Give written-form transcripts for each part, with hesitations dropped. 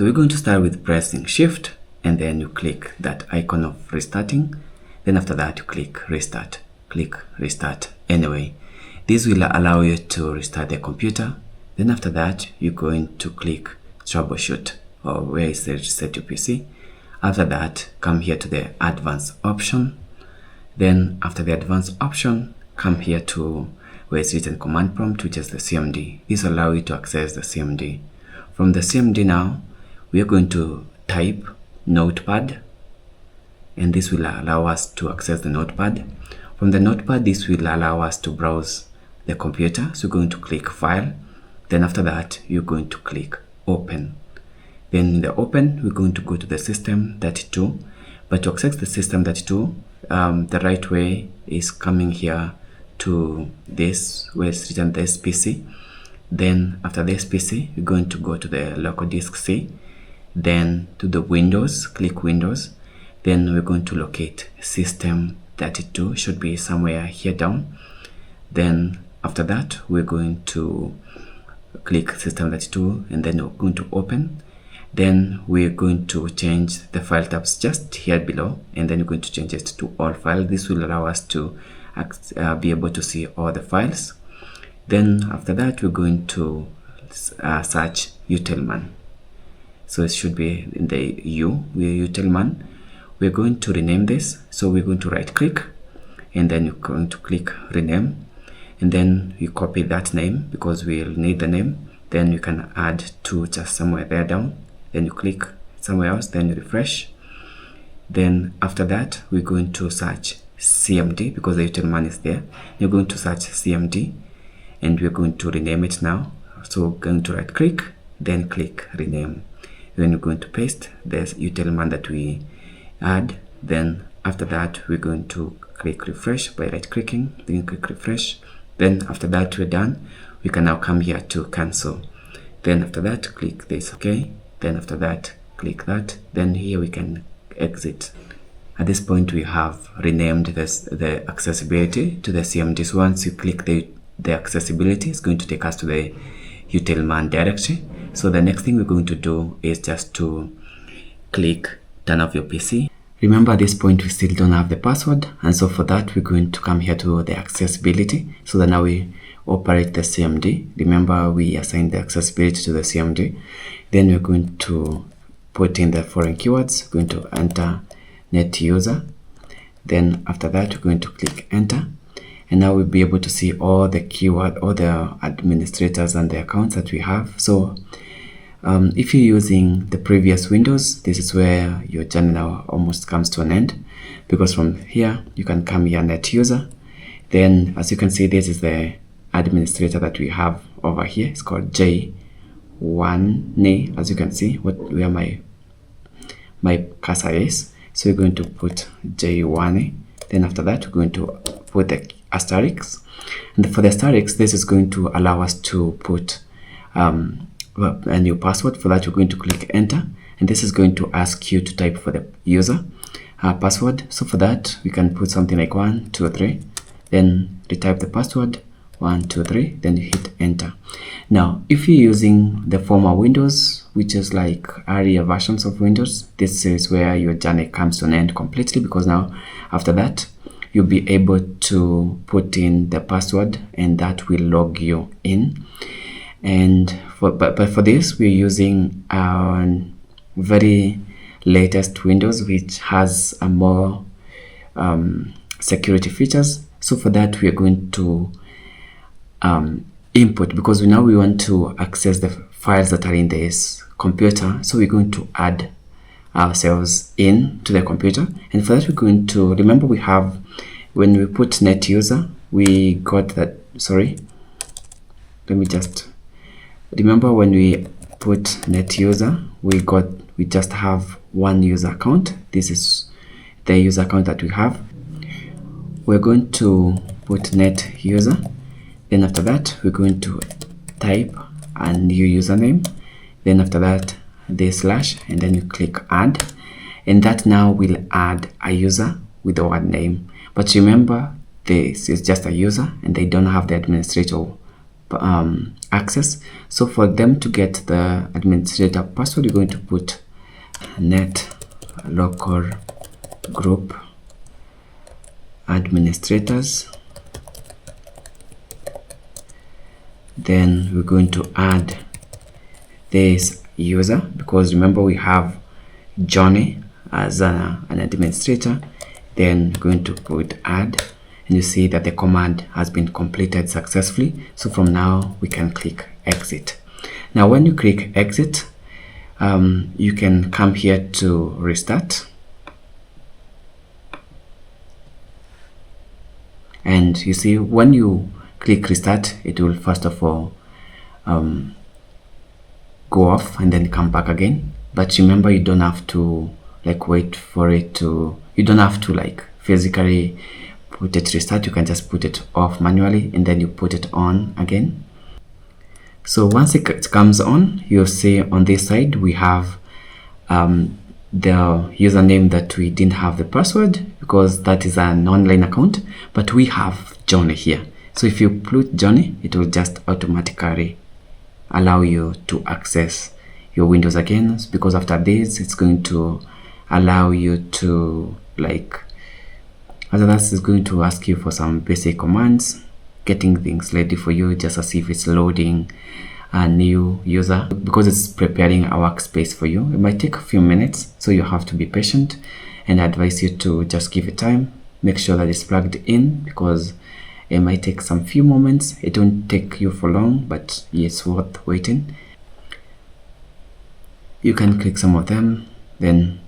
So we're going to start with pressing shift, and then you click that icon of restarting. Then after that you click restart, anyway. This will allow you to restart the computer. Then after that you're going to click troubleshoot, or where is the reset your PC. After that, come here to the advanced option. Then after the advanced option, come here to where it's written command prompt, which is the CMD. This will allow you to access the CMD. From the CMD now, we are going to type notepad, and this will allow us to access the notepad. From the notepad, this will allow us to browse the computer. So we're going to click file. Then after that, you're going to click open. Then in the open, we're going to go to the system32. But to access the system32, the right way is coming here to this, where it's written this PC. Then after this PC, we're going to go to the local disk C. Then to the Windows, click Windows. Then we're going to locate system32, should be somewhere here down. Then after that, we're going to click system32, and then we're going to open. Then we're going to change the file tabs just here below, and then we're going to change it to all files. This will allow us to be able to see all the files. Then after that, we're going to search utilman. So it should be in the we're utilman. We're going to rename this. So we're going to right click, and then you're going to click rename, and then you copy that name because we'll need the name. Then you can add to just somewhere there down. Then you click somewhere else, then you refresh. Then after that, we're going to search CMD because the utilman is there. You're going to search CMD, and we're going to rename it now. So we're going to right click, then click rename. Then you're going to paste this utilman that we add. Then after that, we're going to click refresh by right clicking, then click refresh. Then after that, we're done. We can now come here to cancel. Then after that, click this, okay. Then after that, click that. Then here we can exit. At this point, we have renamed the accessibility to the CMD. So once you click the accessibility, it's going to take us to the utilman directory. So the next thing we're going to do is just to click turn off your PC. Remember, at this point, we still don't have the password. And so for that, we're going to come here to the accessibility. So that now we operate the CMD. Remember, we assigned the accessibility to the CMD. Then we're going to put in the foreign keywords. We're going to enter net user. Then after that, we're going to click enter. And now we'll be able to see all the keyword, all the administrators and the accounts that we have. So if you're using the previous Windows, this is where your journey now almost comes to an end, because from here you can come here net user. Then as you can see, this is the administrator that we have over here. It's called J1. As you can see, where my cursor is. So we're going to put J1. Then after that, we're going to put the asterisk. And for the asterisk, this is going to allow us to put a new password. For that, you're going to click enter, and this is going to ask you to type for the user password. So for that, we can put something like 123, then retype the password 123, then you hit enter. Now if you're using the former Windows, which is like earlier versions of Windows, this is where your journey comes to an end completely, because now after that you'll be able to put in the password, and that will log you in. And but for this, we're using our very latest Windows, which has a more security features. So for that, we are going to input, because now we want to access the files that are in this computer. So we're going to add ourselves in to the computer, and for that we're going to remember, we have, when we put net user, we got that, sorry, let me just remember, when we put net user, we just have one user account. This is the user account that we have. We're going to put net user, then after that we're going to type a new username, then after that the slash, and then you click add, and that now will add a user with the word name. But remember, this is just a user and they don't have the administrator access. So for them to get the administrator password, you're going to put net local group administrators. Then we're going to add this user, because remember we have Johnny as an administrator. Then we're going to put add, and you see that the command has been completed successfully. So from now we can click exit. Now when you click exit, you can come here to restart, and you see when you click restart, it will first of all go off and then come back again. But remember, you don't have to like wait for it to, you don't have to like physically put it restart. You can just put it off manually and then you put it on again. So once it comes on, you'll see on this side we have the username that we didn't have the password, because that is an online account, but we have Johnny here. So if you put Johnny, it will just automatically allow you to access your Windows again, because after this it's going to allow you to like, after that it's going to ask you for some basic commands, getting things ready for you, just as if it's loading a new user, because it's preparing a workspace for you. It might take a few minutes, so you have to be patient, and I advise you to just give it time. Make sure that it's plugged in, because it might take some few moments. It won't take you for long, but it's worth waiting. You can click some of them, then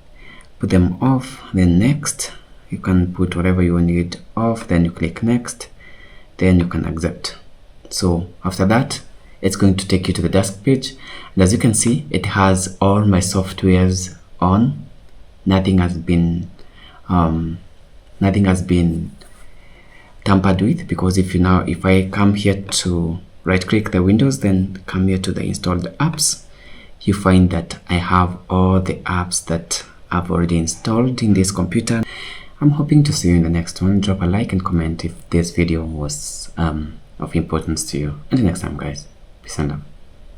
put them off, then next. You can put whatever you need off, then you click next, then you can accept. So after that, it's going to take you to the desk page, and as you can see, it has all my softwares on. Nothing has been tampered with, because if I come here to right click the Windows, then come here to the installed apps, you find that I have all the apps that I've already installed in this computer. I'm hoping to see you in the next one. Drop a like and comment if this video was of importance to you. Until next time, guys, peace and love.